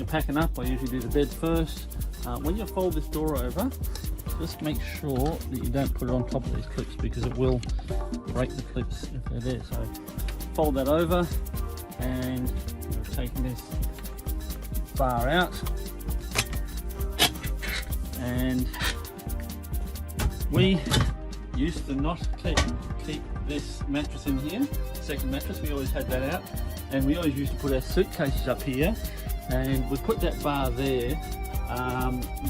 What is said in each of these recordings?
you're packing up, I usually do the bed first. When you fold this door over, just make sure that you don't put it on top of these clips, because it will break the clips if they're there. So fold that over, and we're taking this bar out, and we used to not keep this mattress in here, second mattress. We always had that out, and we always used to put our suitcases up here, and we put that bar there,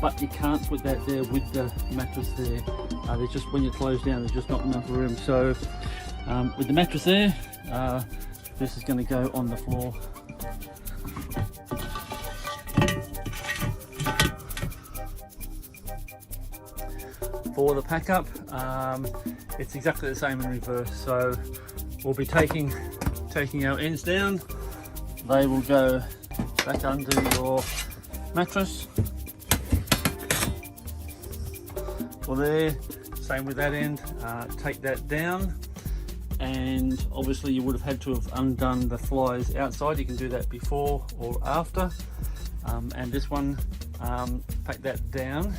but you can't put that there with the mattress there. There's just, when you close down, there's just not enough room. So with the mattress there, this is going to go on the floor. For the pack up, it's exactly the same in reverse. So we'll be taking our ends down. They will go back under your mattress. Well, there, same with that end. Take that down, and obviously you would have had to have undone the flies outside. You can do that before or after. And this one, pack that down.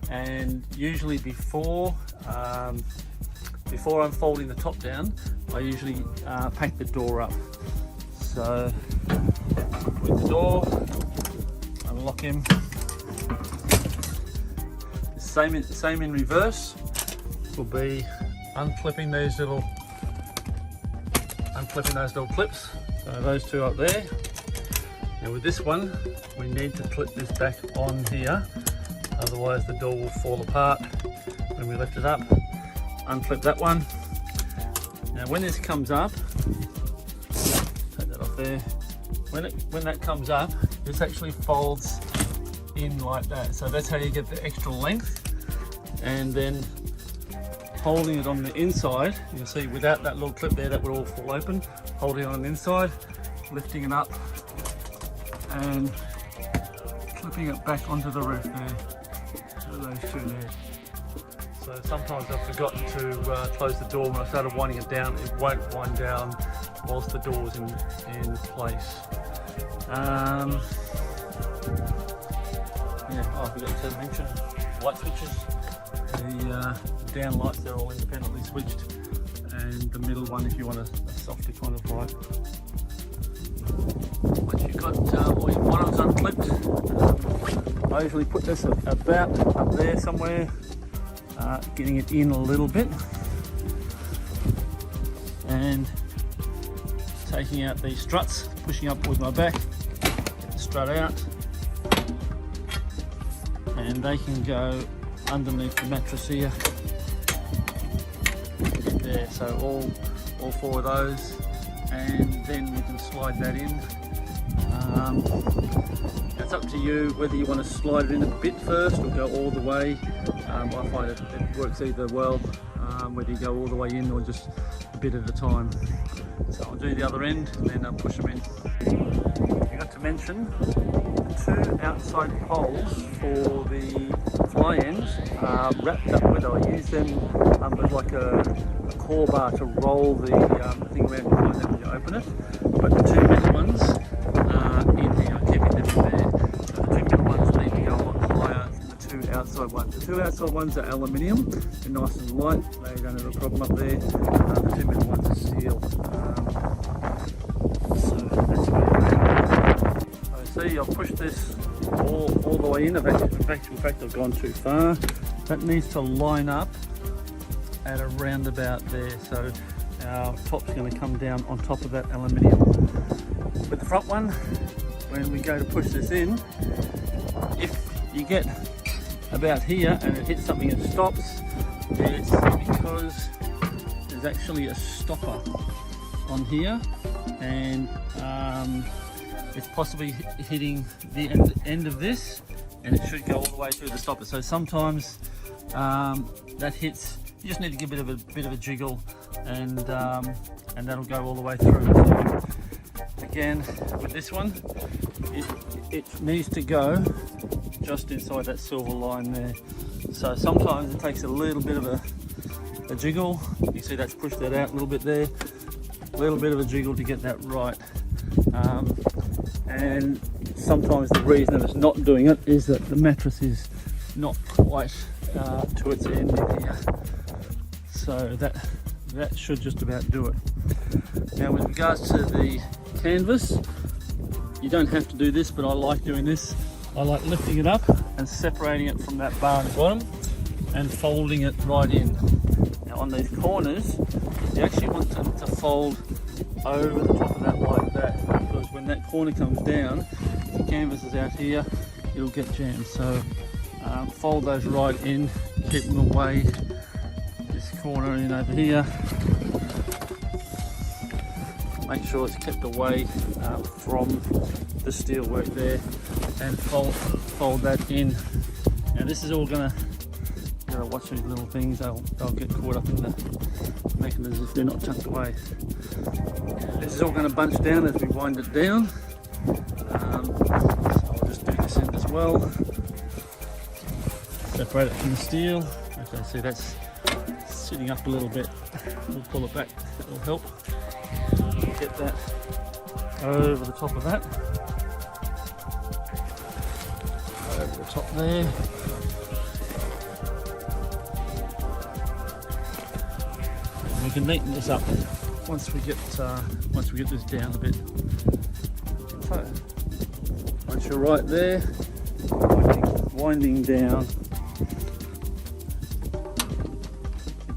And usually before I'm folding the top down, I usually pack the door up. So with the door, unlock him. Same in reverse will be unclipping those little clips. So those two up there. Now with this one, we need to clip this back on here, otherwise the door will fall apart when we lift it up. Unclip that one. Now when this comes up, take that off there. When that comes up, this actually folds in like that. So that's how you get the extra length. And then holding it on the inside, you can see without that little clip there, that would all fall open. Holding it on the inside, lifting it up, and clipping it back onto the roof there. So those two there. So sometimes I've forgotten to close the door. When I started winding it down, it won't wind down whilst the door's in place. Yeah, I forgot to mention light switches. The down lights, they're all independently switched, and the middle one if you want a softer kind of light. Once you've got all your bottoms unclipped, I usually put this about up there somewhere, getting it in a little bit, and taking out these struts, pushing up with my back, get the strut out, and they can go underneath the mattress here. There, so all four of those, and then we can slide that in. It's up to you whether you want to slide it in a bit first or go all the way. I find it works either well, whether you go all the way in or just a bit at a time. So I'll do the other end and then I'll push them in. I forgot to mention, two outside poles for the fly ends wrapped up with. I use them as like a core bar to roll the thing around behind them when you open it. But the two middle ones are in here, I'm keeping them in there. So the two middle ones need to go a lot higher than the two outside ones. The two outside ones are aluminium, they're nice and light, they don't have a problem up there. The two middle ones are steel. So that's where so see, I've pushed this all the way in. In fact, I've gone too far. That needs to line up at around about there. So our top's going to come down on top of that aluminium. With the front one, when we go to push this in, if you get about here and it hits something and stops, it's because there's actually a stopper on here, and it's possibly hitting the end of this, and it should go all the way through the stopper. So sometimes that hits, you just need to give it a bit of a jiggle, and that'll go all the way through. So again, with this one, it needs to go just inside that silver line there. So sometimes it takes a little bit of a jiggle. You see that's pushed that out a little bit there. A little bit of a jiggle to get that right. and sometimes the reason that it's not doing it is that the mattress is not quite to its end in here. So that should just about do it. Now with regards to the canvas, you don't have to do this, but I like doing this. I like lifting it up and separating it from that bar on the bottom and folding it right in. Now on these corners, you actually want them to fold over the top of that like that, because when that corner comes down, if the canvas is out here, it'll get jammed. So fold those right in, keep them away. This corner in over here, make sure it's kept away from the steel work there, and fold that in. Now this is all gonna, you gotta watch these little things, they'll get caught up in the mechanisms if they're not tucked away. This is all going to bunch down as we wind it down. So I'll just do this end as well. Separate it from the steel. Okay, see that's sitting up a little bit. We'll pull it back, that will help. Get that over the top of that. Over the top there. And we can neaten this up once we get this down a bit. So once you're right there, winding down.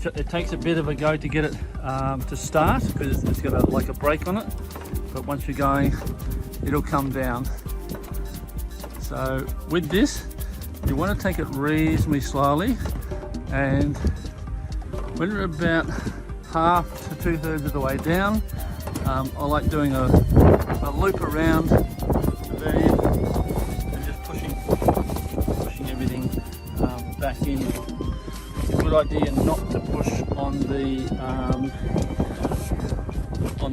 It takes a bit of a go to get it to start, because it's got like a brake on it, but once you're going, it'll come down. So with this, you want to take it reasonably slowly, and when we're about half to 2/3 of the way down, I like doing a loop around there and just pushing everything back in. It's a good idea not to push on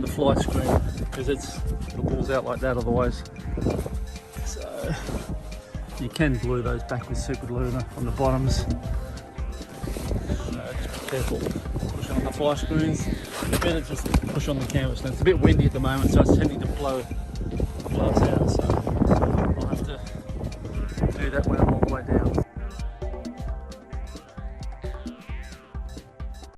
the fly screen, because it pulls out like that otherwise. So you can glue those back with super glue on the bottoms. So just be careful. On the fly screens, better just push on the canvas. Now it's a bit windy at the moment, so it's tending to blow us out, so I'll have to do that when I'm all the way down.